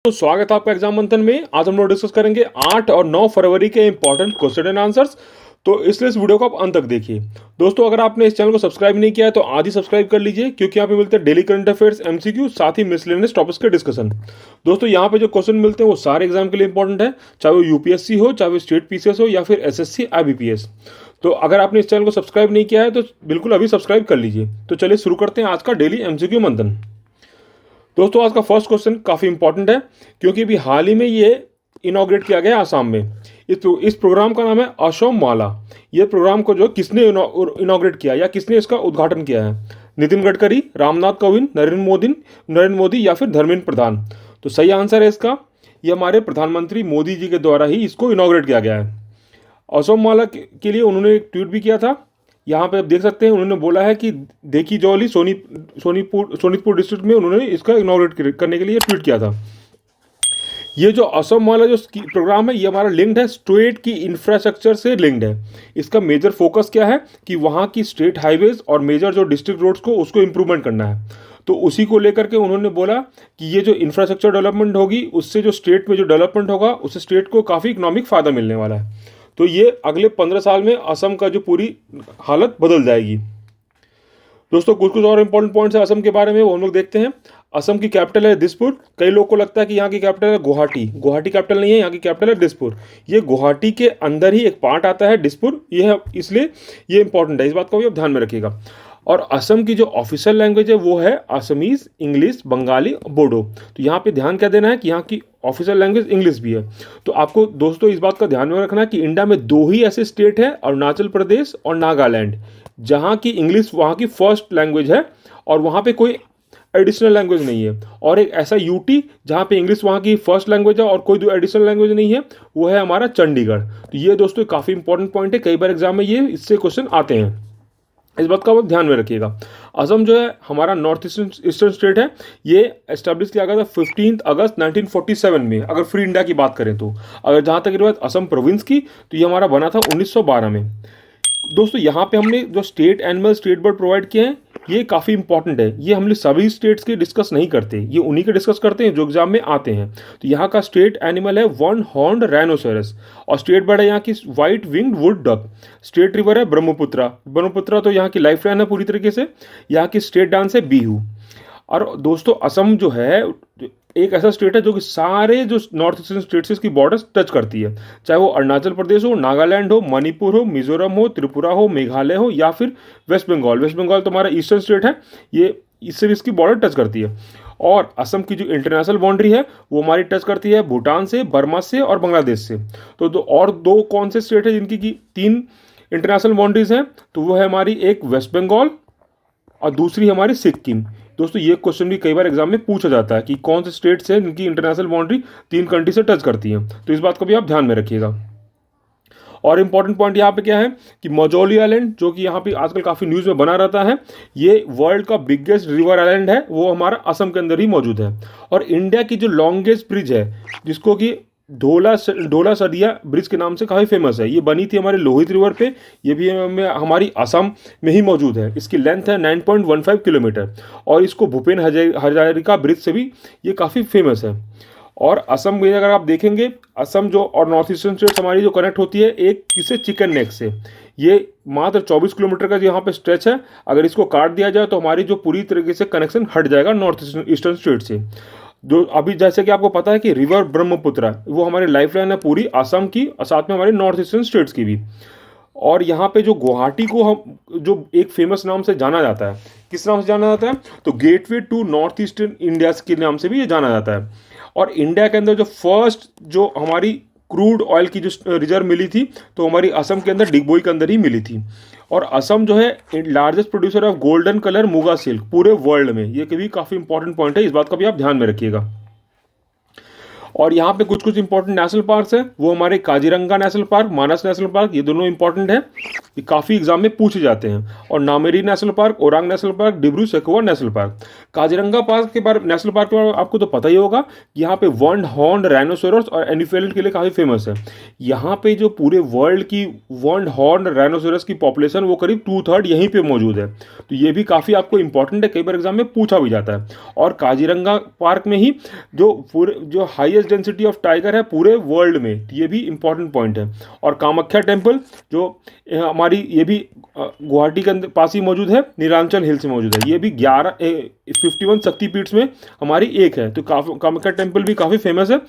तो स्वागत है आपका एग्जाम मंथन में। आज हम लोग डिस्कस करेंगे 8 और 9 फरवरी के इंपॉर्टेंट क्वेश्चन एंड आंसर्स। तो इसलिए इस वीडियो को आप अंत तक देखिए। दोस्तों, अगर आपने इस चैनल को सब्सक्राइब नहीं किया है तो आज ही सब्सक्राइब कर लीजिए, क्योंकि यहाँ पे मिलते हैं डेली करंट अफेयर्स, एमसीक्यू, साथ ही मिसलेनियस टॉपिक्स के डिस्कशन। दोस्तों, यहाँ पे जो क्वेश्चन मिलते हैं वो सारे एग्जाम के लिए इंपॉर्टेंट है, चाहे वो यूपीएससी हो, चाहे वो स्टेट पीसीएस हो, या फिर एसएससी आईबीपीएस। तो अगर आपने इस चैनल को सब्सक्राइब नहीं किया है तो बिल्कुल अभी सब्सक्राइब कर लीजिए। तो चलिए शुरू करते हैं आज का डेली एमसीक्यू मंथन। दोस्तों, आज का फर्स्ट क्वेश्चन काफ़ी इंपॉर्टेंट है, क्योंकि अभी हाल ही में ये इनॉग्रेट किया गया आसाम में। इस प्रोग्राम का नाम है असम माला। ये प्रोग्राम को जो किसने इनॉग्रेट किया या किसने इसका उद्घाटन किया है? नितिन गडकरी, रामनाथ कोविंद, नरेंद्र मोदी या फिर धर्मेंद्र प्रधान? तो सही आंसर है इसका, ये हमारे प्रधानमंत्री मोदी जी के द्वारा ही इसको इनॉग्रेट किया गया है। असम माला के लिए उन्होंने एक ट्वीट भी किया था। यहाँ पे आप देख सकते हैं, उन्होंने बोला है कि देखी जौली सोनीतपुर डिस्ट्रिक्ट में उन्होंने इसका इनॉग्रेट करने के लिए ट्वीट किया था। ये जो असम वाला जो प्रोग्राम है, ये हमारा लिंक्ड है, स्टेट की इंफ्रास्ट्रक्चर से लिंक्ड है। इसका मेजर फोकस क्या है कि वहाँ की स्टेट हाईवेज और मेजर जो डिस्ट्रिक्ट रोड्स को उसको इम्प्रूवमेंट करना है। तो उसी को लेकर के उन्होंने बोला कि ये जो इंफ्रास्ट्रक्चर डेवलपमेंट होगी, उससे जो स्टेट में जो डेवलपमेंट होगा, उससे स्टेट को काफ़ी इकोनॉमिक फ़ायदा मिलने वाला है। तो ये अगले 15 साल में असम का जो पूरी हालत बदल जाएगी। दोस्तों, कुछ कुछ और इंपॉर्टेंट पॉइंट्स है असम के बारे में, वो हम लोग देखते हैं। असम की कैपिटल है दिसपुर। कई लोग को लगता है कि यहाँ की कैपिटल है गुवाहाटी। गुवाहाटी कैपिटल नहीं है, यहाँ की कैपिटल है दिसपुर। ये गुवाहाटी के अंदर ही एक पार्ट आता है दिसपुर, ये है, इसलिए ये इंपॉर्टेंट है, इस बात को भी आप ध्यान में रखिएगा। और असम की जो ऑफिशियल लैंग्वेज है वो है असमीज, इंग्लिश, बंगाली, बोडो। तो यहाँ पे ध्यान क्या देना है कि यहाँ की ऑफिशियल लैंग्वेज इंग्लिश भी है। तो आपको दोस्तों इस बात का ध्यान में रखना है कि इंडिया में दो ही ऐसे स्टेट हैं, अरुणाचल प्रदेश और नागालैंड, जहाँ की इंग्लिश वहाँ की फर्स्ट लैंग्वेज है और वहाँ पे कोई एडिशनल लैंग्वेज नहीं है। और एक ऐसा यूटी जहाँ पे इंग्लिश वहाँ की फर्स्ट लैंग्वेज है और कोई दो एडिशनल लैंग्वेज नहीं है, वो है हमारा चंडीगढ़। तो ये दोस्तों काफ़ी इंपॉर्टेंट पॉइंट है, कई बार एग्जाम में ये इससे क्वेश्चन आते हैं, इस बात का आप ध्यान में रखिएगा। असम जो है हमारा नॉर्थ ईस्टर्न स्टेट है। ये एस्टेब्लिश किया गया था 15 अगस्त 1947 में, अगर फ्री इंडिया की बात करें तो। अगर जहाँ तक बात असम प्रोविंस की, तो ये हमारा बना था 1912 में। दोस्तों, यहाँ पे हमने जो state animal, state bird provide किए हैं, ये काफ़ी इंपॉर्टेंट है। ये हमने सभी स्टेट्स के डिस्कस नहीं करते, ये उन्हीं के डिस्कस करते हैं जो एग्जाम में आते हैं। तो यहाँ का स्टेट एनिमल है वन हॉर्न्ड राइनोसेरस, और स्टेट बर्ड है यहाँ की white winged wood duck. State river है ब्रह्मपुत्रा। ब्रह्मपुत्रा तो यहाँ की लाइफ लाइन है पूरी तरीके से। यहाँ की स्टेट डांस है बिहू। और दोस्तों, असम जो है एक ऐसा स्टेट है जो कि सारे जो नॉर्थ ईस्टर्न स्टेट्स की बॉर्डर्स टच करती है, चाहे वो अरुणाचल प्रदेश हो, नागालैंड हो, मणिपुर हो, मिजोरम हो, त्रिपुरा हो, मेघालय हो, या फिर वेस्ट बंगाल। वेस्ट बंगाल तो हमारा ईस्टर्न स्टेट है, ये इससे भी इसकी बॉर्डर टच करती है। और असम की जो इंटरनेशनल बाउंड्री है वो हमारी टच करती है भूटान से, बर्मा से और बांग्लादेश से। तो और दो कौन से स्टेट है जिनकी की 3 इंटरनेशनल बाउंड्रीज हैं? तो वो है हमारी एक वेस्ट बंगाल और दूसरी हमारी सिक्किम। दोस्तों, ये क्वेश्चन भी कई बार एग्जाम में पूछा जाता है कि कौन से स्टेट्स हैं जिनकी इंटरनेशनल बाउंड्री 3 कंट्री से टच करती हैं। तो इस बात को भी आप ध्यान में रखिएगा। और इंपॉर्टेंट पॉइंट यहाँ पे क्या है कि मजौली आइलैंड, जो कि यहाँ पे आजकल काफ़ी न्यूज़ में बना रहता है, ये वर्ल्ड का बिगेस्ट रिवर आइलैंड है, वो हमारा असम के अंदर ही मौजूद है। और इंडिया की जो लॉन्गेस्ट ब्रिज है, जिसको कि ढोला सदिया ब्रिज के नाम से काफ़ी फेमस है, ये बनी थी हमारे लोहित रिवर पे। ये भी हमारी असम में ही मौजूद है। इसकी लेंथ है 9.15 किलोमीटर, और इसको भूपेन हजारिका ब्रिज से भी ये काफ़ी फेमस है। और असम में अगर आप देखेंगे, असम जो और नॉर्थ ईस्टर्न स्टेट्स हमारी जो कनेक्ट होती है एक किसे, चिकन नेक से। ये मात्र 24 किलोमीटर का जो यहाँ पे स्ट्रेच है, अगर इसको काट दिया जाए तो हमारी जो पूरी तरीके से कनेक्शन हट जाएगा नॉर्थ ईस्टर्न स्टेट से। जो अभी जैसे कि आपको पता है कि रिवर ब्रह्मपुत्र वो हमारी लाइफ लाइन है पूरी असम की, और साथ में हमारे नॉर्थ ईस्टर्न स्टेट्स की भी। और यहाँ पे जो गुवाहाटी को हम जो एक फेमस नाम से जाना जाता है, किस नाम से जाना जाता है? तो gateway to north eastern India के नाम से भी ये जाना जाता है। और इंडिया के अंदर जो फर्स्ट जो हमारी क्रूड ऑयल की जो रिजर्व मिली थी, तो हमारी असम के अंदर डिगबोई के अंदर ही मिली थी। और असम जो है largest producer of golden colour muga silk पूरे वर्ल्ड में। ये भी काफ़ी इंपॉर्टेंट पॉइंट है, इस बात का भी आप ध्यान में रखिएगा। और यहाँ पे कुछ कुछ इंपॉर्टेंट नेशनल पार्क्स हैं, वो हमारे काजीरंगा नेशनल पार्क, मानस नेशनल पार्क, ये दोनों इंपॉर्टेंट है, ये काफ़ी एग्जाम में पूछे जाते हैं। और Nameri national park, Orang national park, Dibru Saikhowa national park. Kaziranga park के बारे नेशनल पार्क के बारे में आपको तो पता ही होगा, यहाँ पे वन हॉर्न राइनोसोरस और एलिफेंट के लिए काफ़ी फेमस है। यहाँ पे जो पूरे वर्ल्ड की वन हॉर्न राइनोसोरस की पॉपुलेशन वो करीब 2/3 यहीं पे मौजूद है। तो ये भी काफ़ी आपको इंपॉर्टेंट है, कई बार एग्जाम में पूछा भी जाता है। और काजीरंगा पार्क में ही जो हाईएस्ट डेंसिटी ऑफ टाइगर है पूरे वर्ल्ड में, ये भी इंपॉर्टेंट पॉइंट है। और कामाख्या टेम्पल जो हमारी, ये भी गुवाहाटी के अंदर पास ही मौजूद है, नीलांचल हिल्स में मौजूद है। ये भी 51 शक्तिपीठ में हमारी एक है। तो कामाख्या टेम्पल भी काफ़ी फेमस है।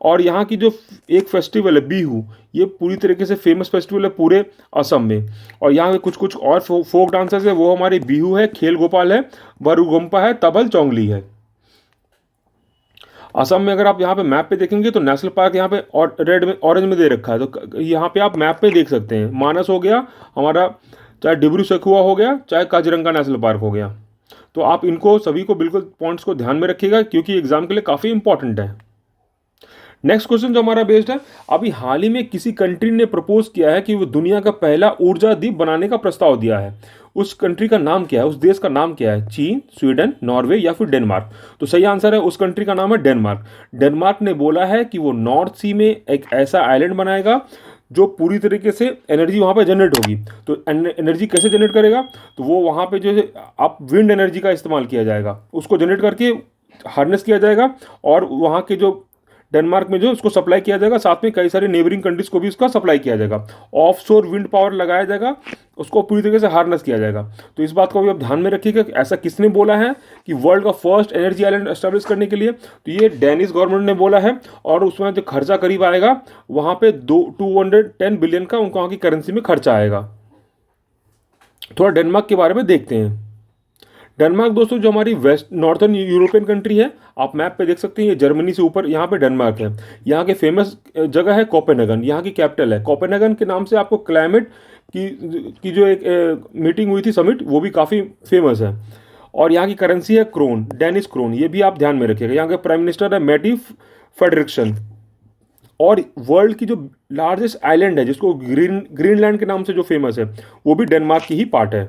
और यहाँ की जो एक फेस्टिवल है बिहू, ये पूरी तरीके से फेमस फेस्टिवल है पूरे असम में। और यहाँ के कुछ कुछ और फोक डांसर्स है, वो हमारे बिहू है, खेल गोपाल है, बरुगोम्पा है, तबल चौंगली है। असम में अगर आप यहाँ पे मैप पे देखेंगे तो नेशनल पार्क यहाँ पे और रेड में ऑरेंज में दे रखा है, तो यहाँ पे आप मैप पे देख सकते हैं। मानस हो गया हमारा, चाहे डिब्रू सैखोवा हो गया, चाहे काजीरंगा नेशनल पार्क हो गया। तो आप इनको सभी को बिल्कुल पॉइंट्स को ध्यान में रखिएगा, क्योंकि एग्जाम के लिए काफ़ी इंपॉर्टेंट है। नेक्स्ट क्वेश्चन जो हमारा बेस्ड है, अभी हाल ही में किसी कंट्री ने प्रपोज किया है कि वो दुनिया का पहला ऊर्जा द्वीप बनाने का प्रस्ताव दिया है। उस कंट्री का नाम क्या है, उस देश का नाम क्या है? चीन, स्वीडन, नॉर्वे या फिर डेनमार्क? तो सही आंसर है, उस कंट्री का नाम है डेनमार्क। डेनमार्क ने बोला है कि वो नॉर्थ सी में एक ऐसा आइलैंड बनाएगा जो पूरी तरीके से एनर्जी वहाँ पे जनरेट होगी। तो एनर्जी कैसे जनरेट करेगा? तो वो वहाँ पे जो है आप विंड एनर्जी का इस्तेमाल किया जाएगा, उसको जनरेट करके हार्नेस किया जाएगा, और वहाँ के जो डेनमार्क में जो उसको सप्लाई किया जाएगा, साथ में कई सारे नेबरिंग कंट्रीज को भी उसका सप्लाई किया जाएगा। ऑफशोर विंड पावर लगाया जाएगा, उसको पूरी तरीके से हार्नेस किया जाएगा। तो इस बात को भी आप ध्यान में रखिएगा कि ऐसा किसने बोला है कि वर्ल्ड का फर्स्ट एनर्जी आइलैंड एस्टेब्लिश करने के लिए? तो ये डेनिश गवर्नमेंट ने बोला है। और उसमें जो खर्चा करीब आएगा वहाँ पे 210 बिलियन का उनको वहाँ की करेंसी में खर्चा आएगा। थोड़ा डेनमार्क के बारे में देखते हैं। डेनमार्क दोस्तों जो हमारी वेस्ट नॉर्थर्न यूरोपियन कंट्री है, आप मैप पे देख सकते हैं, ये जर्मनी से ऊपर यहाँ पे डेनमार्क है। यहाँ के फेमस जगह है कोपेनहेगन, यहाँ की कैपिटल है। कोपेनहेगन के नाम से आपको क्लाइमेट की जो एक मीटिंग हुई थी, समिट, वो भी काफ़ी फेमस है। और यहाँ की करेंसी है क्रोन, डेनिश क्रोन, ये भी आप ध्यान में रखिएगा। यहाँ के प्राइम मिनिस्टर है मैटी फ्रेडरिक्सन। और वर्ल्ड की जो लार्जेस्ट आइलैंड है, जिसको ग्रीनलैंड के नाम से जो फेमस है, वो भी डेनमार्क की ही पार्ट है।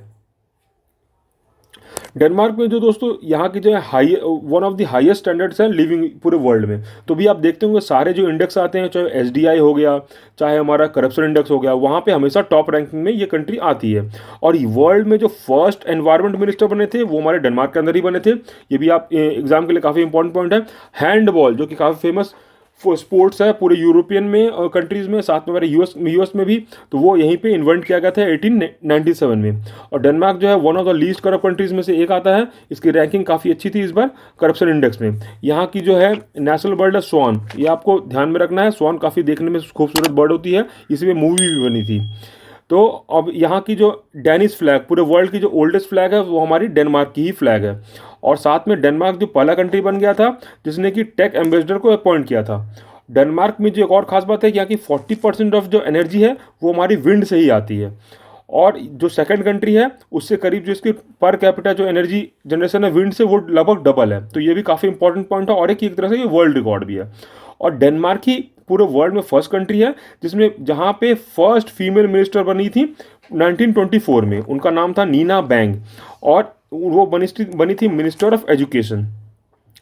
डेनमार्क में जो दोस्तों यहाँ की जो है high one of the highest standards हैं लिविंग पूरे वर्ल्ड में। तो भी आप देखते होंगे सारे जो इंडेक्स आते हैं, चाहे एसडीआई हो गया, चाहे हमारा करप्शन इंडेक्स हो गया, वहाँ पे हमेशा टॉप रैंकिंग में ये कंट्री आती है। और वर्ल्ड में जो फर्स्ट एनवायरमेंट मिनिस्टर बने थे वो हमारे डेनमार्क के अंदर ही बने थे। ये भी आप एग्जाम के लिए काफ़ी इंपॉर्टेंट पॉइंट है। हैंडबॉल जो कि काफ़ी फेमस स्पोर्ट्स है पूरे यूरोपियन में कंट्रीज़ में, साथ में हमारे यूएस में भी, तो वो यहीं पे इन्वेंट किया गया था 1897 में। और डेनमार्क जो है one of the least corrupt countries में से एक आता है। इसकी रैंकिंग काफ़ी अच्छी थी इस बार करप्शन इंडेक्स में। यहाँ की जो है नेशनल बर्ड है स्वान, ये आपको ध्यान में रखना है। स्वान काफ़ी देखने में खूबसूरत बर्ड होती है, इसी में मूवी भी बनी थी। तो अब यहाँ की जो डेनिश फ्लैग, पूरे वर्ल्ड की जो ओल्डेस्ट फ्लैग है, वो हमारी डेनमार्क की ही फ्लैग है। और साथ में डेनमार्क जो पहला कंट्री बन गया था जिसने कि टेक एम्बेसडर को अपॉइंट किया था। डेनमार्क में जो एक और ख़ास बात है कि यहाँ की 40% ऑफ जो एनर्जी है वो हमारी विंड से ही आती है। और जो सेकंड कंट्री है उससे करीब जो इसकी पर कैपिटा जो एनर्जी जनरेशन है विंड से, वो लगभग डबल है। तो ये भी काफ़ी इंपॉर्टेंट पॉइंट है, और एक तरह से ये वर्ल्ड रिकॉर्ड भी है। और डेनमार्क ही पूरे वर्ल्ड में फर्स्ट कंट्री है जिसमें जहाँ पे फर्स्ट फीमेल मिनिस्टर बनी थी 1924 में। उनका नाम था नीना बैंग, और वो बनी थी मिनिस्टर ऑफ एजुकेशन।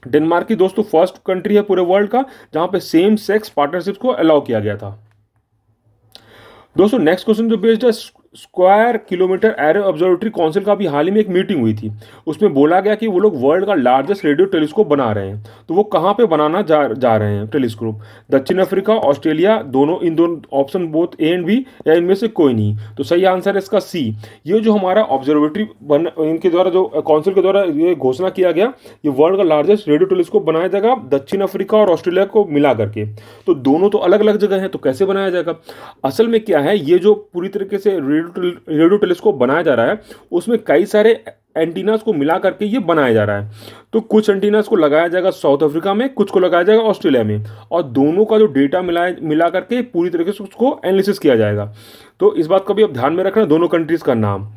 डेनमार्क की दोस्तों फर्स्ट कंट्री है पूरे वर्ल्ड का जहाँ पे सेम सेक्स पार्टनरशिप को अलाउ किया गया था। दोस्तों नेक्स्ट क्वेश्चन जो बेस्ड है square kilometre arrow observatory council का भी हाल ही में एक मीटिंग हुई थी। उसमें बोला गया कि वो लोग वर्ल्ड का लार्जेस्ट रेडियो टेलीस्कोप बना रहे हैं। तो वो कहाँ पे बनाना जा रहे हैं टेलीस्कोप? दक्षिण अफ्रीका, ऑस्ट्रेलिया, इन दोनों option both A and B, या इनमें से कोई नहीं? तो सही आंसर है इसका सी। ये जो हमारा ऑब्जर्वेटरी इनके द्वारा जो काउंसिल के द्वारा ये घोषणा किया गया, ये वर्ल्ड का लार्जेस्ट रेडियो टेलीस्कोप बनाया जाएगा दक्षिण अफ्रीका और ऑस्ट्रेलिया को मिला करके। तो दोनों तो अलग अलग जगह हैं, तो कैसे बनाया जाएगा? असल में क्या है, ये जो पूरी तरीके से रेडियो टेलीस्कोप बनाया जा रहा है उसमें कई सारे एंटीनास को मिला करके ये बनाया जा रहा है। तो कुछ एंटीनास को लगाया जाएगा साउथ अफ्रीका में, कुछ को लगाया जाएगा ऑस्ट्रेलिया में, और दोनों का जो डेटा मिला करके पूरी तरीके से उसको एनालिसिस किया जाएगा। तो इस बात का भी आप ध्यान में रखना, दोनों कंट्रीज का नाम।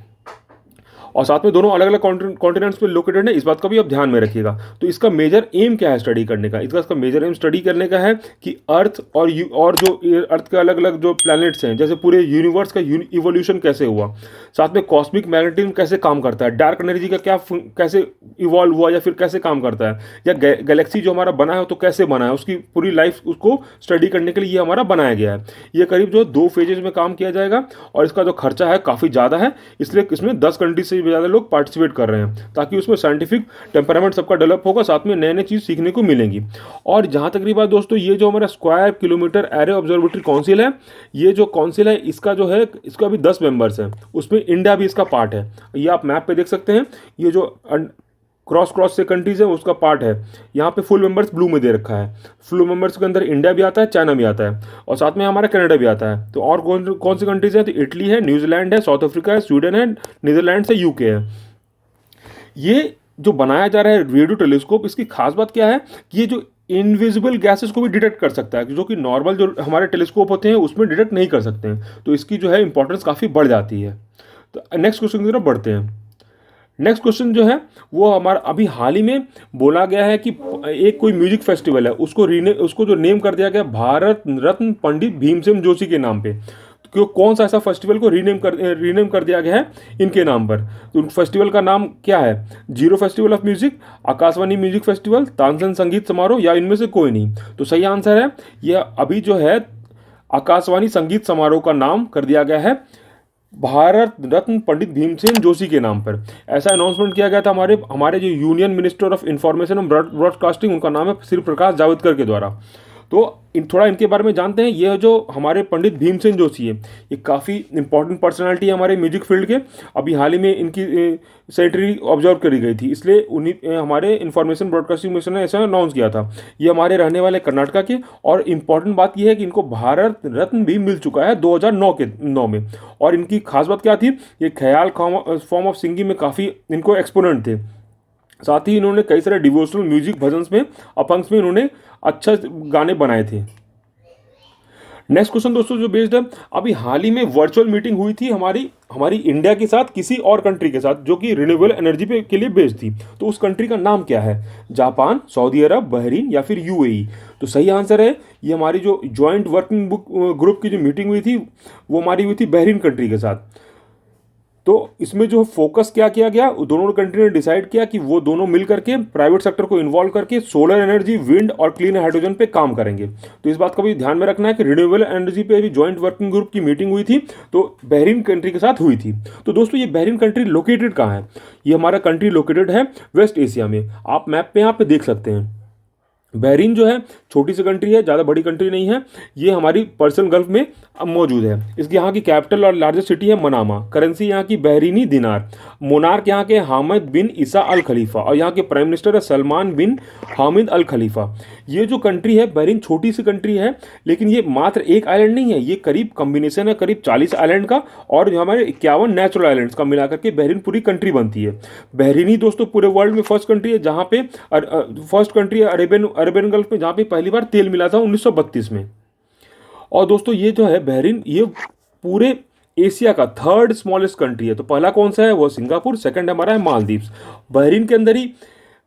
और साथ में दोनों अलग अलग कॉन्टिनेंट्स पे लोकेटेड है, इस बात का भी आप ध्यान में रखिएगा। तो इसका मेजर एम क्या है स्टडी करने का? इसका मेजर एम स्टडी करने का है कि अर्थ और जो अर्थ के अलग अलग जो प्लैनेट्स हैं, जैसे पूरे यूनिवर्स का इवोल्यूशन कैसे हुआ, साथ में कॉस्मिक मैग्नेटिज्म कैसे काम करता है, डार्क एनर्जी का क्या कैसे इवॉल्व हुआ या फिर कैसे काम करता है, या गैलेक्सी जो हमारा बना है तो कैसे बना है, उसकी पूरी लाइफ उसको स्टडी करने के लिए ये हमारा बनाया गया है। ये करीब जो 2 फेजेज में काम किया जाएगा और इसका जो खर्चा है काफ़ी ज़्यादा है, इसलिए इसमें 10 कंट्रीज से भी ज़्यादा लोग पार्टिसिपेट कर रहे हैं, ताकि उसमें साइंटिफिक टेम्परामेंट सबका डेवलप होगा, साथ में नए नए चीज़ सीखने को मिलेंगी। और जहाँ तक रही बात दोस्तों, ये जो हमारा square kilometre array observatory council है, ये जो काउंसिल है इसका जो है, इसका भी 10 मेंबर्स हैं, उसमें इंडिया भी इसका पार्ट है। ये आप मैप पे देख सकते हैं, ये जो क्रॉस से कंट्रीज है उसका पार्ट है। यहाँ पे फुल मेंबर्स ब्लू में दे रखा है। फुल मेंबर्स के अंदर इंडिया भी आता है, चाइना भी आता है और साथ में हमारा कनाडा भी आता है। तो और कौन सी कंट्रीज है? तो इटली है, न्यूजीलैंड है, साउथ अफ्रीका है, स्वीडन है, नीदरलैंड है, यूके है। ये जो बनाया जा रहा है रेडियो टेलीस्कोप, इसकी खास बात क्या है कि ये जो इनविजिबल गैसेस को भी डिटेक्ट कर सकता है, जो कि नॉर्मल जो हमारे टेलीस्कोप होते हैं उसमें डिटेक्ट नहीं कर सकते हैं। तो इसकी जो है इंपॉर्टेंस काफ़ी बढ़ जाती है। तो नेक्स्ट क्वेश्चन की तरफ बढ़ते हैं। नेक्स्ट क्वेश्चन जो है वो हमारा अभी हाल ही में बोला गया है कि एक कोई म्यूजिक फेस्टिवल है, उसको जो नेम कर दिया गया भारत रत्न पंडित भीमसेन जोशी के नाम पे। तो कौन सा ऐसा फेस्टिवल को रीनेम कर दिया गया है इनके नाम पर? तो उन फेस्टिवल का नाम क्या है? Zero festival of music, Akashvani music festival, Tansen संगीत समारोह, या इनमें से कोई नहीं? तो सही आंसर है यह अभी जो है आकाशवाणी संगीत समारोह का नाम कर दिया गया है भारत रत्न पंडित भीमसेन जोशी के नाम पर। ऐसा अनाउंसमेंट किया गया था हमारे जो union minister of information and broadcasting, उनका नाम है श्री प्रकाश जावड़ेकर के द्वारा। तो थोड़ा इनके बारे में जानते हैं। ये जो हमारे पंडित भीमसेन जोशी है, ये काफ़ी इंपॉर्टेंट पर्सनालिटी है हमारे म्यूजिक फील्ड के। अभी हाल ही में इनकी सेंचुरी ऑब्जर्व करी गई थी, इसलिए उन्हीं हमारे इंफॉर्मेशन ब्रॉडकास्टिंग मिशन ने ऐसा अनाउंस किया था। ये हमारे रहने वाले कर्नाटका के, और इम्पॉर्टेंट बात यह है कि इनको भारत रत्न भी मिल चुका है 2009 में। और इनकी खास बात क्या थी? ये ख्याल फॉर्म ऑफ सिंगिंग में काफ़ी इनको एक्सपोनेंट थे। साथ ही इन्होंने कई सारे डिवोशनल म्यूजिक भजन्स में, अफंग्स में इन्होंने अच्छा गाने बनाए थे। नेक्स्ट क्वेश्चन दोस्तों जो बेस्ड है, अभी हाल ही में वर्चुअल मीटिंग हुई थी हमारी इंडिया के साथ किसी और कंट्री के साथ, जो कि रिन्यूएबल एनर्जी पे के लिए बेस्ड थी। तो उस कंट्री का नाम क्या है? जापान, सऊदी अरब, बहरीन या फिर यूएई? तो सही आंसर है ये हमारी जो ज्वाइंट वर्किंग ग्रुप की जो मीटिंग हुई थी वो हमारी हुई थी बहरीन कंट्री के साथ। तो इसमें जो फोकस क्या किया गया, दोनों कंट्री ने डिसाइड किया कि वो दोनों मिल करके प्राइवेट सेक्टर को इन्वॉल्व करके सोलर एनर्जी, विंड और क्लीन हाइड्रोजन पे काम करेंगे। तो इस बात का भी ध्यान में रखना है कि रिन्यूएबल एनर्जी पे भी ज्वाइंट वर्किंग ग्रुप की मीटिंग हुई थी, तो बहरीन कंट्री के साथ हुई थी। तो दोस्तों ये बहरीन कंट्री लोकेटेड कहाँ है? ये हमारा कंट्री लोकेटेड है वेस्ट एशिया में। आप मैप पे यहाँ पे देख सकते हैं। बहरीन जो है छोटी सी कंट्री है, ज़्यादा बड़ी कंट्री नहीं है। ये हमारी पर्शियन गल्फ में मौजूद है। इसकी यहाँ की कैपिटल और लार्जेस्ट सिटी है मनामा। करेंसी यहाँ की बहरीनी दिनार। मोनार्क यहाँ के हामिद बिन ईसा अल खलीफा, और यहाँ के प्राइम मिनिस्टर है सलमान बिन हामिद अल खलीफा। ये जो कंट्री है बहरीन छोटी सी कंट्री है, लेकिन ये मात्र एक आइलैंड नहीं है, ये करीब कम्बिनेशन है करीब 40 आइलैंड का और हमारे 51 नेचुरल आइलैंड्स का मिलाकर के बहरीन पूरी कंट्री बनती है। बहरीन ही दोस्तों पूरे वर्ल्ड में फर्स्ट कंट्री है जहाँ पे फर्स्ट कंट्री है अरेबियन गल्फ में, जहाँ पे पहली बार तेल मिला था 1932 में। और दोस्तों ये जो है बहरीन, ये पूरे एशिया का थर्ड स्मॉलेस्ट कंट्री है। तो पहला कौन सा है? वो सिंगापुर, सेकंड हमारा है मालदीव्स। बहरीन के अंदर ही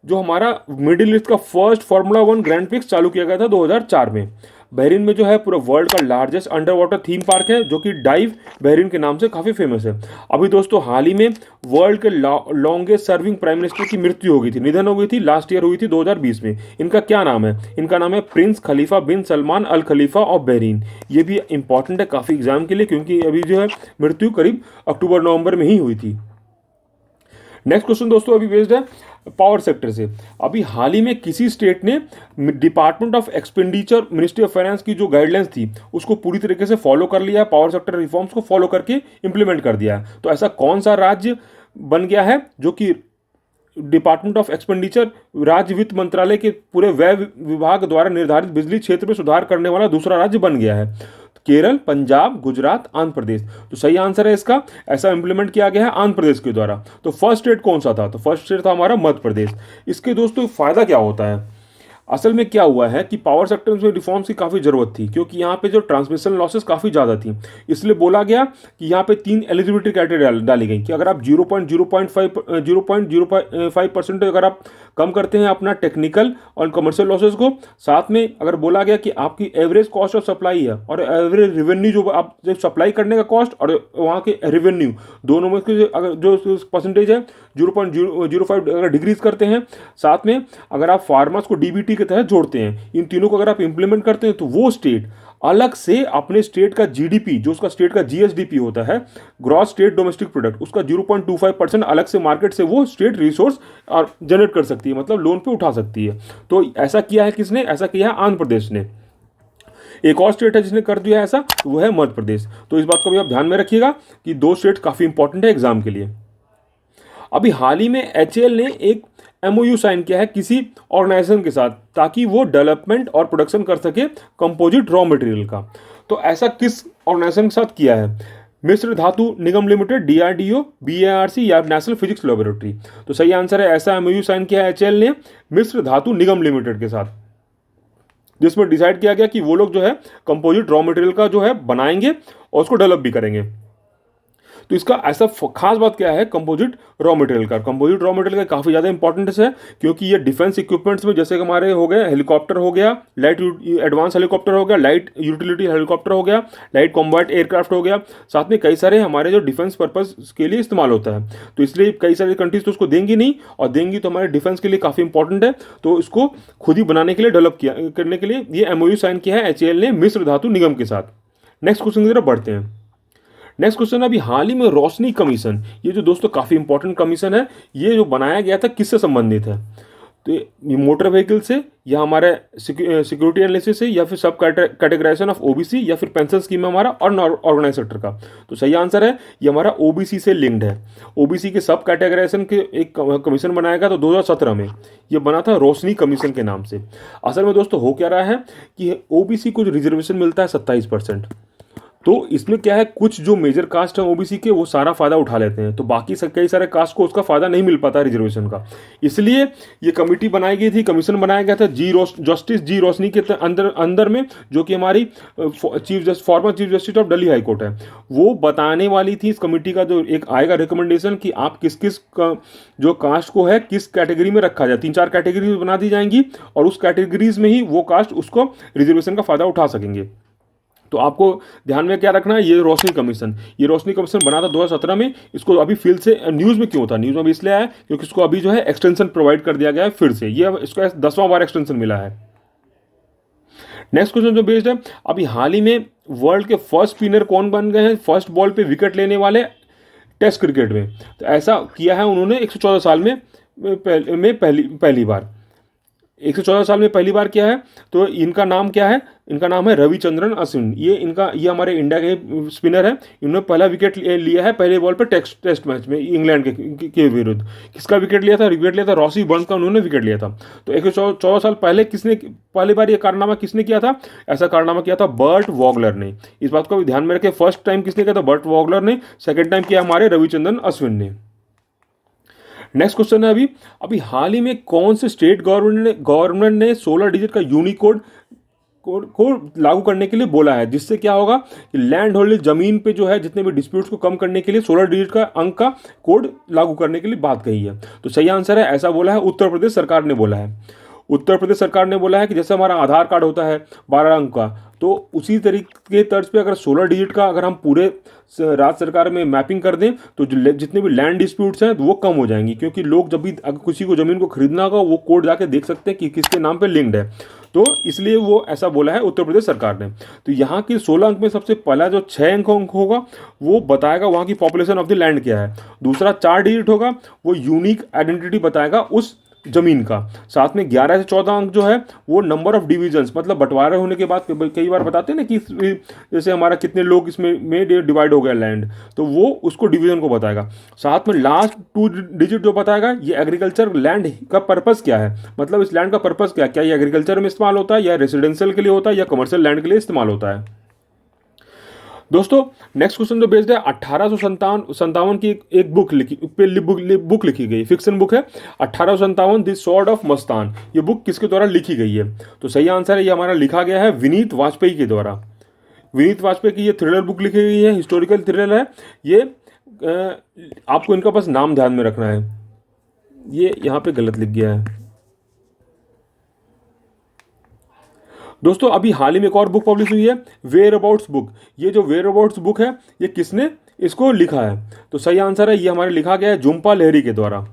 जो हमारा मिडिल ईस्ट का फर्स्ट फार्मूला 1 ग्रैंड प्रिक्स चालू किया गया था 2004 में। बहरीन में जो है पूरा वर्ल्ड का largest under water theme park है, जो कि डाइव बहरीन के नाम से काफ़ी फेमस है। अभी दोस्तों हाल ही में वर्ल्ड के लॉन्गेस्ट सर्विंग प्राइम मिनिस्टर की मृत्यु हो गई थी, निधन हो गई थी, लास्ट ईयर हुई थी 2020 में। इनका क्या नाम है? इनका नाम है prince Khalifa bin Salman al Khalifa of Bahrain. ये भी इंपॉर्टेंट है काफ़ी एग्जाम के लिए, क्योंकि अभी जो है मृत्यु करीब अक्टूबर-नवंबर में ही हुई थी। नेक्स्ट क्वेश्चन दोस्तों अभी बेस्ड है पावर सेक्टर से। अभी हाल ही में किसी स्टेट ने department of expenditure ministry of finance की जो गाइडलाइंस थी उसको पूरी तरीके से फॉलो कर लिया है, पावर सेक्टर रिफॉर्म्स को फॉलो करके इंप्लीमेंट कर दिया है। तो ऐसा कौन सा राज्य बन गया है जो कि डिपार्टमेंट ऑफ एक्सपेंडिचर राज्य वित्त मंत्रालय के पूरे व्यय विभाग द्वारा निर्धारित बिजली क्षेत्र में सुधार करने वाला दूसरा राज्य बन गया है? केरल, पंजाब, गुजरात, आंध्र प्रदेश। तो सही आंसर है इसका, ऐसा इंप्लीमेंट किया गया है आंध्र प्रदेश के द्वारा। तो फर्स्ट स्टेट कौन सा था? तो फर्स्ट स्टेट था हमारा मध्य प्रदेश। इसके दोस्तों फायदा क्या होता है? असल में क्या हुआ है कि पावर सेक्टर में रिफॉर्म्स की काफ़ी ज़रूरत थी, क्योंकि यहाँ पे जो ट्रांसमिशन लॉसेस काफ़ी ज़्यादा थी। इसलिए बोला गया कि यहाँ पे 3 एलिजिबिलिटी क्राइटेरिया डाली गई कि अगर आप 0.05% अगर आप कम करते हैं अपना टेक्निकल और कमर्शियल लॉसेस को, साथ में अगर बोला गया कि आपकी एवरेज कॉस्ट ऑफ सप्लाई है और एवरेज रेवेन्यू जो आप जब सप्लाई करने का कॉस्ट और वहाँ के रेवेन्यू दोनों में अगर जो परसेंटेज है 0.05 अगर डिक्रीज करते हैं, साथ में अगर आप फार्मर्स को डीबीटी के तहत जोड़ते हैं, इन तीनों को अगर आप इंप्लीमेंट करते हैं तो वो स्टेट अलग से अपने स्टेट का जीडीपी, जो उसका स्टेट का जीएसडीपी होता है, ग्रॉस स्टेट डोमेस्टिक प्रोडक्ट, उसका 0.25% अलग से मार्केट से वो स्टेट रिसोर्स जनरेट कर सकती है, मतलब लोन पे उठा सकती है। तो ऐसा किया है किसने? ऐसा किया है आंध्र प्रदेश ने। एक और स्टेट है जिसने कर दिया ऐसा, तो वो है मध्य प्रदेश। तो इस बात को भी आप ध्यान में रखिएगा कि 2 स्टेट काफ़ी इंपॉर्टेंट है एग्जाम के लिए। अभी हाल ही में एचएएल ने एक एमओयू साइन किया है किसी ऑर्गेनाइजेशन के साथ, ताकि वो डेवलपमेंट और प्रोडक्शन कर सके कंपोजिट रॉ मटेरियल का। तो ऐसा किस ऑर्गेनाइजेशन के साथ किया है? मिस्र धातु निगम लिमिटेड, डीआरडीओ, बीएआरसी या नेशनल फिजिक्स लेबोरेटरी। तो सही आंसर है, ऐसा एमओयू साइन किया है एचएएल ने मिस्र धातु निगम लिमिटेड के साथ, जिसमें डिसाइड किया गया कि वो लोग जो है कंपोजिट रॉ मटेरियल का जो है बनाएंगे और उसको डेवलप भी करेंगे। तो इसका ऐसा खास बात क्या है कंपोजिट रॉ मटेरियल का? कंपोजिट रॉ मटेरियल का काफ़ी ज़्यादा इंपॉर्टेंस है, क्योंकि ये डिफेंस इक्विपमेंट्स में, जैसे कि हमारे हो गए हेलीकॉप्टर हो गया, लाइट एडवांस हेलीकॉप्टर हो गया, लाइट यूटिलिटी हेलीकॉप्टर हो गया, लाइट कॉम्बैट एयरक्राफ्ट हो गया, साथ में कई सारे हमारे जो डिफेंस पर्पज के लिए इस्तेमाल होता है। तो इसलिए कई सारी कंट्रीज तो उसको देंगी नहीं, और देंगी तो हमारे डिफेंस के लिए काफ़ी इंपॉर्टेंट है। तो इसको खुद ही बनाने के लिए, डेवलप किया करने के लिए ये एमओयू साइन किया है एचएएल ने मिस्र धातु निगम के साथ। नेक्स्ट क्वेश्चन की तरफ बढ़ते हैं। नेक्स्ट क्वेश्चन, अभी हाल ही में रोशनी कमीशन, ये जो दोस्तों काफ़ी इंपॉर्टेंट कमीशन है, ये जो बनाया गया था किससे संबंधित है? तो ये मोटर व्हीकल से, या हमारे सिक्योरिटी एनालिसिस से, या फिर सब कैटेगराइजेशन ऑफ ओबीसी, या फिर पेंशन स्कीम है हमारा और ऑर्गेनाइज सेक्टर का। तो सही आंसर है, ये हमारा ओबीसी से लिंक्ड है। ओबीसी के सब कैटेगराइजेशन के एक कमीशन बनाया गया, तो 2017 में ये बना था रोशनी कमीशन के नाम से। असल में दोस्तों हो क्या रहा है कि ओबीसी को जो रिजर्वेशन मिलता है 27%, तो इसमें क्या है, कुछ जो मेजर कास्ट है ओबीसी के वो सारा फायदा उठा लेते हैं, तो बाकी कई सारे कास्ट को उसका फायदा नहीं मिल पाता रिजर्वेशन का। इसलिए ये कमेटी बनाई गई थी, कमीशन बनाया गया था जस्टिस जी रोशनी के अंदर में, जो कि हमारी former chief justice of Delhi high court है। वो बताने वाली थी इस कमेटी का जो एक आएगा रिकमेंडेशन कि आप किस किस जो कास्ट को है किस कैटेगरी में रखा जाए। 3-4 कैटेगरी बना दी जाएंगी, और उस कैटेगरीज में ही वो कास्ट उसको रिजर्वेशन का फायदा उठा सकेंगे। तो आपको ध्यान में क्या रखना है, ये रोशनी कमीशन बना था 2017 में। इसको अभी फिर से न्यूज़ में क्यों था? न्यूज़ में अभी इसलिए आया क्योंकि इसको अभी जो है एक्सटेंशन प्रोवाइड कर दिया गया है फिर से, ये इसका 10वां बार एक्सटेंशन मिला है। नेक्स्ट क्वेश्चन जो बेस्ड है, अभी हाल ही में वर्ल्ड के फर्स्ट स्पिनर कौन बन गए हैं फर्स्ट बॉल पे विकेट लेने वाले टेस्ट क्रिकेट में? तो ऐसा किया है उन्होंने 114 साल में पहली बार 114 साल में पहली बार किया है। तो इनका नाम क्या है? इनका नाम है रविचंद्रन अश्विन। ये हमारे इंडिया के स्पिनर है। इन्होंने पहला विकेट लिया है पहले बॉल पर टेस्ट मैच में इंग्लैंड के विरुद्ध। किसका विकेट लिया था? रॉसी बर्न्स का उन्होंने विकेट लिया था। तो 114 साल पहले पहली बार ये कारनामा किसने किया था? ऐसा कारनामा किया था बर्ट वॉगलर ने। इस बात को भी ध्यान में रखें, फर्स्ट टाइम किसने किया था? बर्ट वॉगलर ने। सेकेंड टाइम किया हमारे रविचंद्रन अश्विन ने। नेक्स्ट क्वेश्चन है, अभी हाल ही में कौन से स्टेट गवर्नमेंट ने 16 डिजिट का यूनिकोड को लागू करने के लिए बोला है, जिससे क्या होगा कि लैंड होल्डिंग जमीन पे जो है जितने भी डिस्प्यूट्स को कम करने के लिए 16 डिजिट का अंक का कोड लागू करने के लिए बात कही है। तो सही आंसर है, ऐसा बोला है उत्तर प्रदेश सरकार ने बोला है। उत्तर प्रदेश सरकार ने बोला है कि जैसे हमारा आधार कार्ड होता है 12 अंक का, तो उसी तरीके के तर्ज पे अगर 16 डिजिट का अगर हम पूरे राज्य सरकार में मैपिंग कर दें तो जितने भी लैंड डिस्प्यूट्स हैं वो कम हो जाएंगी, क्योंकि लोग जब भी अगर किसी को ज़मीन को खरीदना होगा वो कोड जाके देख सकते हैं कि किसके नाम पे लिंक्ड है। तो इसलिए वो ऐसा बोला है उत्तर प्रदेश सरकार ने। तो यहाँ के 16 अंक में सबसे पहला जो 6 अंक होगा वो बताएगा वहाँ की पॉपुलेशन ऑफ द लैंड क्या है। दूसरा 4 डिजिट होगा वो यूनिक आइडेंटिटी बताएगा उस जमीन का। साथ में 11 से 14 अंक जो है वो नंबर ऑफ डिविजन्स, मतलब बंटवारा होने के बाद कई बार बताते हैं ना कि जैसे हमारा कितने लोग इसमें डिवाइड हो गया लैंड, तो वो उसको डिवीजन को बताएगा। साथ में लास्ट 2 डिजिट जो बताएगा ये एग्रीकल्चर लैंड का पर्पस क्या है, मतलब इस लैंड का पर्पस क्या है, क्या ये एग्रीकल्चर में इस्तेमाल होता है या रेसिडेंशियल के लिए होता है या कमर्शियल लैंड के लिए इस्तेमाल होता है। दोस्तों नेक्स्ट क्वेश्चन जो बेस्ड है 1857 की एक बुक लिखी गई, फिक्शन बुक है 1857 द स्वॉर्ड ऑफ मस्तान। ये बुक किसके द्वारा लिखी गई है? तो सही आंसर है, ये हमारा लिखा गया है विनीत वाजपेयी के द्वारा। विनीत वाजपेयी की ये थ्रिलर बुक लिखी गई है, हिस्टोरिकल थ्रिलर है ये। आपको इनका बस नाम ध्यान में रखना है, ये यहाँ पे गलत लिख गया है। दोस्तों अभी हाल ही में एक और बुक पब्लिश हुई है, वेयर अबाउट्स बुक। ये जो वेयर अबाउट्स बुक है ये किसने इसको लिखा है? तो सही आंसर है, ये हमारे लिखा गया है झुम्पा लाहिरी के द्वारा।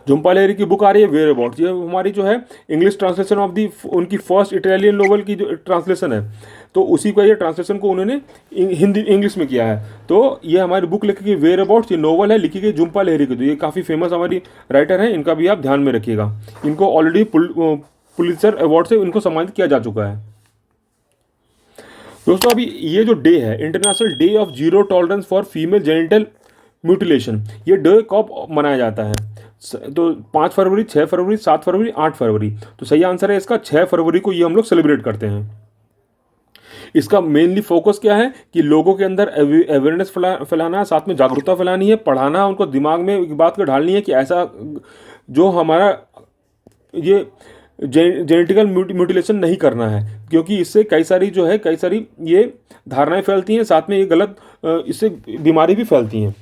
झुम्पा लाहिरी की बुक आ रही है वेयर अबाउट्स, ये हमारी जो है इंग्लिश ट्रांसलेशन ऑफ दी उनकी फर्स्ट इटालियन नोवेल की जो ट्रांसलेशन है, तो उसी का ये ट्रांसलेशन को उन्होंने हिंदी इंग्लिश में किया है। तो ये हमारी बुक लिखी गई वेयर अबाउट्स, ये नोवेल है, लिखी गई झुम्पा लाहिरी की। तो ये काफ़ी फेमस हमारी राइटर हैं, इनका भी आप ध्यान में रखिएगा। इनको ऑलरेडी पुलित्जर अवार्ड से इनको सम्मानित किया जा चुका है। दोस्तों अभी ये जो डे है, international day of zero tolerance for female genital mutilation, ये डे कब मनाया जाता है? तो 5 फरवरी, 6 फरवरी, 7 फरवरी, 8 फरवरी। तो सही आंसर है इसका 6 फरवरी को ये हम लोग सेलिब्रेट करते हैं। इसका मेनली फोकस क्या है कि लोगों के अंदर अवेयरनेस फैलाना है, साथ में जागरूकता फैलानी है, पढ़ाना, उनको दिमाग में एक बात को ढालनी है कि ऐसा जो हमारा ये जेनेटिकल म्यूटिलेशन नहीं करना है, क्योंकि इससे कई सारी ये धारणाएं फैलती हैं, साथ में ये गलत इससे बीमारी भी फैलती हैं।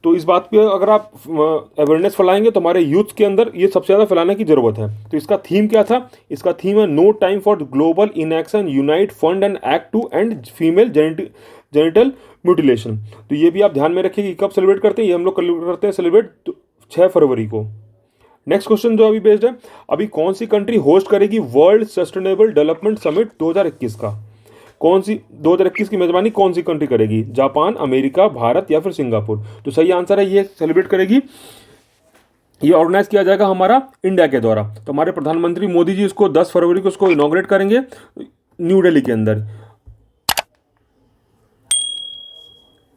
तो इस बात पे अगर आप अवेयरनेस फैलाएंगे तो हमारे यूथ के अंदर ये सबसे ज़्यादा फैलाने की ज़रूरत है। तो इसका थीम क्या था? इसका थीम है no time for global inaction, unite fund and act to end female genital mutilation. तो ये भी आप ध्यान में रखिए कि कब सेलिब्रेट करते हैं। ये हम लोग करते हैं सेलिब्रेट 6 फरवरी को। नेक्स्ट क्वेश्चन जो अभी बेस्ड है, अभी कौन सी कंट्री होस्ट करेगी वर्ल्ड सस्टेनेबल डेवलपमेंट समिट 2021 का? कौन सी 2021 की मेजबानी कौन सी कंट्री करेगी? जापान, अमेरिका, भारत या फिर सिंगापुर? तो सही आंसर है, ये सेलिब्रेट करेगी, ये ऑर्गेनाइज किया जाएगा हमारा इंडिया के द्वारा। तो हमारे प्रधानमंत्री मोदी जी इसको 10 फरवरी को इसको इनॉग्रेट करेंगे न्यू दिल्ली के अंदर।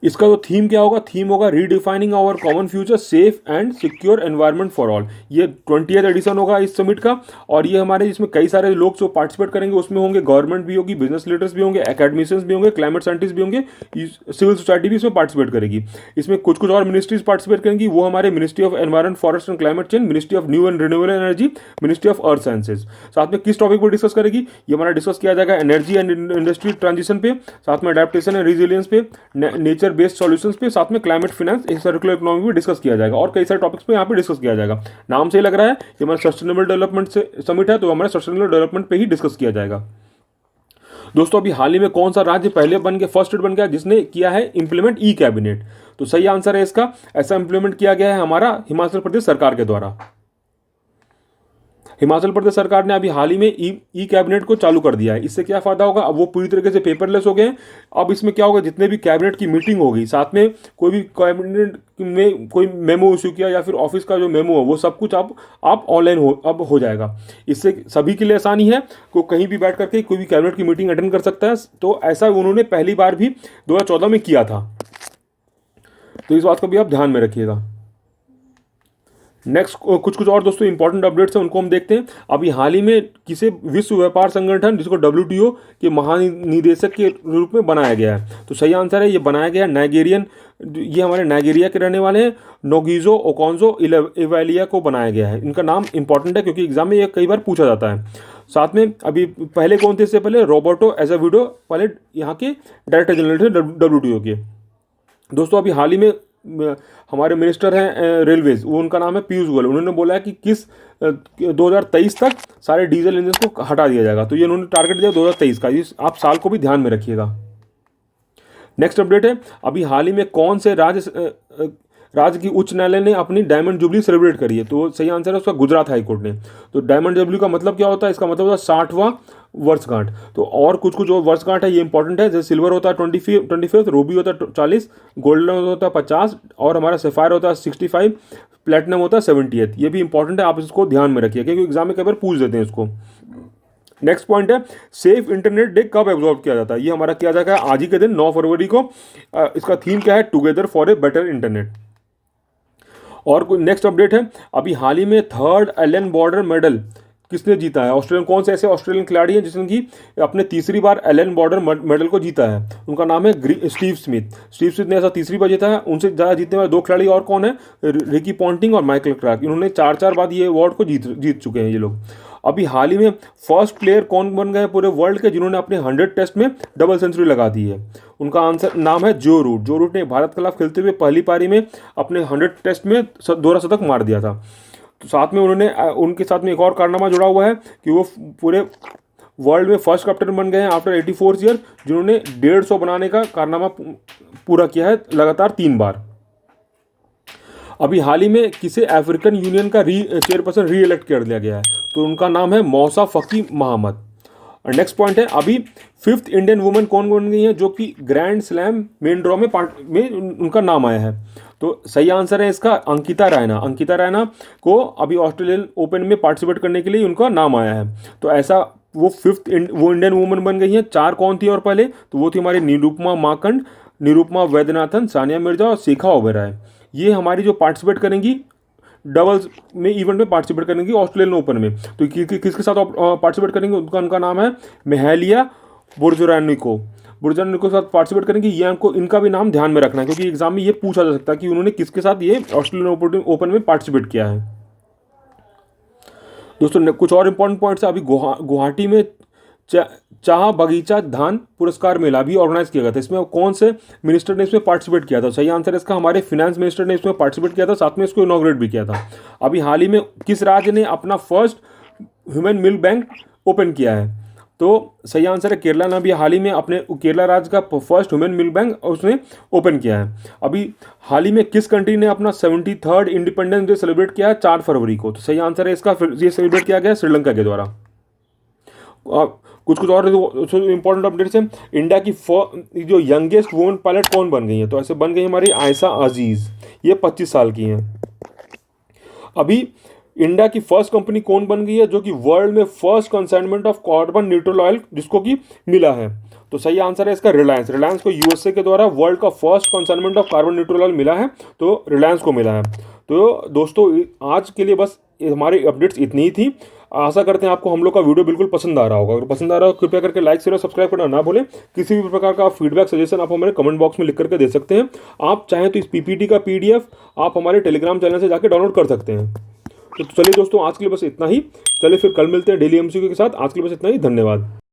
इसका जो थीम क्या होगा? थीम होगा redefining our common future, safe and secure environment for all. ये 20th एडिशन होगा इस समिट का, और ये हमारे इसमें कई सारे लोग जो पार्टिसिपेट करेंगे, उसमें होंगे गवर्नमेंट भी होगी, बिजनेस लीडर्स भी होंगे, एकेडमिशियंस भी होंगे, क्लाइमेट साइंटिस्ट भी होंगे, सिविल सोसाइटी भी इसमें पार्टिसिपेट करेगी। इसमें कुछ और मिनिस्ट्रीज पार्टिसिपेट करेंगी, वो हमारे ministry of environment, forest and climate change, ministry of new and renewable energy, ministry of earth sciences. साथ में किस टॉपिक पर डिस्कस करेगी? ये हमारा डिस्कस किया जाएगा एनर्जी एंड इंडस्ट्री ट्रांजिशन पे, साथ में अडेप्टेशन एंड रिजिलियंस पे, नेचर बेस्ड सॉल्यूशंस पे, साथ में क्लाइमेट फाइनेंस, सर्कुलर इकोनॉमी भी डिस्कस किया जाएगा, और कई सारे टॉपिक्स पे यहाँ पे डिस्कस किया जाएगा। नाम से ही लग रहा है ये हमारा सस्टेनेबल डेवलपमेंट से समिट है, तो हमारे सस्टेनेबल डेवलपमेंट पे ही डिस्कस किया जाएगा। दोस्तों अभी हाल ही में कौन सा राज्य पहले बन गया, फर्स्ट स्टेट बन गया जिसने किया है इंप्लीमेंट ई कैबिनेट? तो सही आंसर है इसका, ऐसा इंप्लीमेंट किया गया है हमारा हिमाचल प्रदेश सरकार के द्वारा। हिमाचल प्रदेश सरकार ने अभी हाल ही में ई कैबिनेट को चालू कर दिया है। इससे क्या फायदा होगा? अब वो पूरी तरीके से पेपरलेस हो गए हैं। अब इसमें क्या होगा, जितने भी कैबिनेट की मीटिंग होगी, साथ में कोई भी कैबिनेट में कोई मेमो इशू किया या फिर ऑफिस का जो मेमो है, वो सब कुछ आप ऑनलाइन अब हो जाएगा। इससे सभी के लिए आसानी है, को कहीं भी बैठ करके कोई भी कैबिनेट की मीटिंग अटेंड कर सकता है। तो ऐसा उन्होंने पहली बार भी 2014 में किया था, तो इस बात को भी आप ध्यान में रखिएगा। नेक्स्ट कुछ और दोस्तों इंपॉर्टेंट अपडेट्स हैं, उनको हम देखते हैं। अभी हाल ही में किसे विश्व व्यापार संगठन, जिसको WTO के महानिदेशक के रूप में बनाया गया है? तो सही आंसर है, ये बनाया गया नाइजीरियन, ये हमारे नाइजीरिया के रहने वाले हैं, नोगिजो ओकोंजो इवेलिया को बनाया गया है। इनका नाम इंपॉर्टेंट है क्योंकि एग्जाम में ये कई बार पूछा जाता है। साथ में अभी पहले कौन थे? इससे पहले रॉबर्टो एज़ेवेडो पहले यहाँ के डायरेक्टर जनरल थे WTO के। दोस्तों अभी हाल ही में हमारे मिनिस्टर हैं रेलवेज, वो उनका नाम है पीयूष गोयल। उन्होंने बोला है कि 2023 तक सारे डीजल इंजन को हटा दिया जाएगा। तो ये उन्होंने टारगेट दिया 2023 का, इस आप साल को भी ध्यान में रखिएगा। नेक्स्ट अपडेट है, अभी हाल ही में कौन से राज्य की उच्च न्यायालय ने अपनी डायमंड जुबली सेलिब्रेट करी है? तो सही आंसर है उसका गुजरात हाई कोर्ट ने। तो डायमंड जुबली का मतलब क्या होता है? इसका मतलब होता है 60वां वर्षगांठ। तो और कुछ जो वर्षगांठ है ये इंपॉर्टेंट है, जैसे सिल्वर होता है 25, रूबी होता है 40, गोल्डन होता है 50, और हमारा सफायर होता है 65, प्लेटिनम होता है 78। ये भी इंपॉर्टेंट है, आप इसको ध्यान में रखिए क्योंकि एग्जाम में कई बार पूछ देते हैं इसको। नेक्स्ट पॉइंट है, सेफ इंटरनेट डे कब ऑब्जर्व किया जाता है? ये हमारा किया जाएगा आज ही के दिन 9 फरवरी को। इसका थीम क्या है? Together for a better internet. और नेक्स्ट अपडेट है, अभी हाल ही में 3rd एलन बॉर्डर मेडल किसने जीता है, ऑस्ट्रेलियन कौन से ऐसे ऑस्ट्रेलियन खिलाड़ी हैं जिसने कि अपने तीसरी बार एलन बॉर्डर मेडल को जीता है। उनका नाम है स्टीव स्मिथ। स्टीव स्मिथ ने ऐसा तीसरी बार जीता है। उनसे ज़्यादा जीतने वाले 2 खिलाड़ी और कौन है, रिकी पॉन्टिंग और माइकल क्लार्क। इन्होंने 4 बार ये अवार्ड को जीत चुके हैं ये लोग। अभी हाल ही में फर्स्ट प्लेयर कौन बन गए पूरे वर्ल्ड के जिन्होंने अपने 100 टेस्ट में डबल सेंचुरी लगा दी है, उनका आंसर नाम है जो रूट। जो रूट ने भारत के खिलाफ खेलते हुए पहली पारी में अपने 100 टेस्ट में दोहरा शतक मार दिया था। तो साथ में उनके साथ में एक और कारनामा जुड़ा हुआ है कि वो पूरे वर्ल्ड में फर्स्ट कैप्टन बन गए हैं आफ्टर 84 ईयर, जिन्होंने 150 बनाने का कारनामा पूरा किया है लगातार 3 बार। अभी हाल ही में किसे अफ्रीकन यूनियन का चेयरपर्सन री इलेक्ट कर दिया गया है, तो उनका नाम है मौसा फ़की मोहम्मद। और नेक्स्ट पॉइंट है, अभी 5th इंडियन वुमेन कौन बन गई है जो कि ग्रैंड स्लैम मेन ड्रॉ में उनका नाम आया है। तो सही आंसर है इसका अंकिता रैना। अंकिता रैना को अभी ऑस्ट्रेलियन ओपन में पार्टिसिपेट करने के लिए उनका नाम आया है। तो ऐसा वो वो इंडियन वुमेन बन गई हैं। 4 कौन थी और पहले, तो वो थी हमारी निरुपमा माकंड, निरुपमा वैद्यनाथन, सानिया मिर्जा और शिखा ओबेरॉय। ये हमारी जो पार्टिसिपेट करेंगी डबल्स में इवेंट में पार्टिसिपेट करेंगी ऑस्ट्रेलियन ओपन में। तो किसके साथ पार्टिसिपेट करेंगे, उनका नाम है मेहालिया बुर्जुरानिको। बुर्जुरानिको के साथ पार्टिसिपेट करेंगे। ये आपको इनका भी नाम ध्यान में रखना है क्योंकि एग्जाम में ये पूछा जा सकता है कि उन्होंने किसके साथ ये ऑस्ट्रेलियन ओपन में पार्टिसिपेट किया है। दोस्तों कुछ और इंपॉर्टेंट पॉइंट्स है। अभी गुवाहाटी में चाह बगीचा धान पुरस्कार मेला भी ऑर्गेनाइज किया गया था। इसमें कौन से मिनिस्टर ने इसमें पार्टिसिपेट किया था, सही आंसर इसका हमारे फिनेंस मिनिस्टर ने इसमें पार्टिसिपेट किया था, साथ में इसको इनॉग्रेट भी किया था। अभी हाल ही में किस राज्य ने अपना first human milk bank open किया है, तो सही आंसर है केरला ने अभी हाल ही में अपने केरला राज्य का फर्स्ट ह्यूमन मिल्क बैंक उसने ओपन किया है। अभी हाल ही में किस कंट्री ने अपना 73rd इंडिपेंडेंस डे सेलिब्रेट किया है 4 फरवरी को, तो सही आंसर है इसका ये सेलिब्रेट किया गया है श्रीलंका के द्वारा। कुछ और इंपॉर्टेंट अपडेट्स हैं। इंडिया की जो यंगेस्ट वुमेन पायलट कौन बन गई है, तो ऐसे बन गई हमारी आयशा अजीज। ये 25 साल की हैं। अभी इंडिया की फर्स्ट कंपनी कौन बन गई है जो कि वर्ल्ड में first consignment of carbon neutral oil जिसको कि मिला है, तो सही आंसर है इसका रिलायंस। रिलायंस को यूएसए के द्वारा वर्ल्ड का first consignment of carbon neutral oil मिला है, तो रिलायंस को मिला है। तो दोस्तों आज के लिए बस हमारी अपडेट्स इतनी ही थी। आशा करते हैं आपको हम लोग का वीडियो बिल्कुल पसंद आ रहा होगा। अगर पसंद आ रहा हो कृपया करके लाइक शेयर और सब्सक्राइब करना ना भूलें। किसी भी प्रकार का फीडबैक सजेशन आप हमारे कमेंट बॉक्स में लिख करके दे सकते हैं। आप चाहें तो इस पीपीटी का पीडीएफ आप हमारे टेलीग्राम चैनल से जाकर डाउनलोड कर सकते हैं। तो चलिए दोस्तों आज के लिए बस इतना ही। चलिए फिर कल मिलते हैं डेली एमसीक्यू के साथ। आज के लिए बस इतना ही। धन्यवाद।